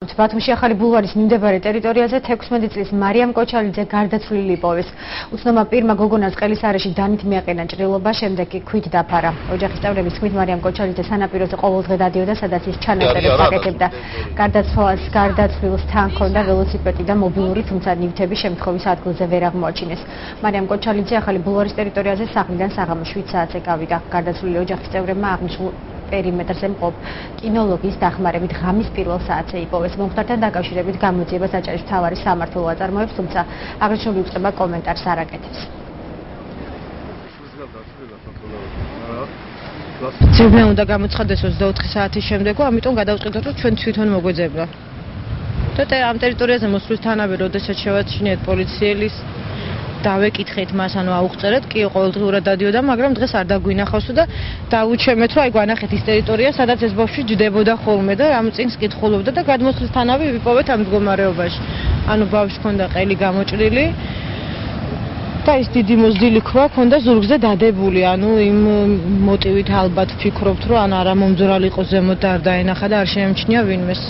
ბათუმში ახალი ბულვარის მიმდებარე ტერიტორიაზე 16 წლის მარიამ კოჩალიძე გარდაცვლილი იპოვეს. უცნობმა პირმა გოგონას ყელის არეში დანით მიაყენა ჭრილობა, შემდეგ კი ქვით დაფარა. ოჯახის წევრების თქმით, მარიამ კოჩალიძე სანაპიროზე ყოველდღე დადიოდა, სადაც ის ჩანაწერებს აკეთებდა. გარდაცვლილს თან ჰქონდა ველოსიპედი და მობილური, თუმცა ნივთები შემთხვევის ადგილზე ვერ აღმოაჩინეს. მარიამ კოჩალიძე ახალი ბულვარის ტერიტორიაზე სახლიდან საღამოს 7 საათზე გავიდა. გარდაცვლილი ოჯახის წევრებმა აღნიშნულ პერიმეტრზე მყოფ კინოლოგის დახმარებით ღამის პირველ საათზე იპოვეს. მომხდართან დაკავშირებით გამოძიებას აჭარის მთავარი სამმართველო აწარმოებს, თუმცა აღნიშნული უწყება კომენტარს არ აკეთებს. ძებნა უნდა გამოცხადდეს 24 საათის შემდეგო, ამიტომ გადავწყვიტოთ, რომ ჩვენ თვითონ მოგვეძებნა. და ამ ტერიტორიაზე მოსვლის თანავე, როდესაც შევაჩინეთ პოლიციელის დავეკითხეთ მას, ანუ აუღწერეთ, კი ყოველდღურად დადიოდა, მაგრამ დღეს არ დაგვინახავს და დაუჩემეთ, რომ აი გვანახეთ ის ტერიტორია, სადაც ეს ბავშვი ჯდებოდა ხოლმე და ამ წინს კითხულობდა და გადმოსვლისთანავე ვიპოვეთ ამ მდგომარეობაში. ანუ ბავშვს ჰქონდა ყელი გამოჭრილი და ის დიდი მოზრდილი ქვა ჰქონდა ზურგზე დადებული, ანუ იმ მოტივით ალბათ ვფიქრობთ, რომ ან არა მომძრალი იყო ზემოთ და არ დაენახა და არ შეემჩნია ვინმეს.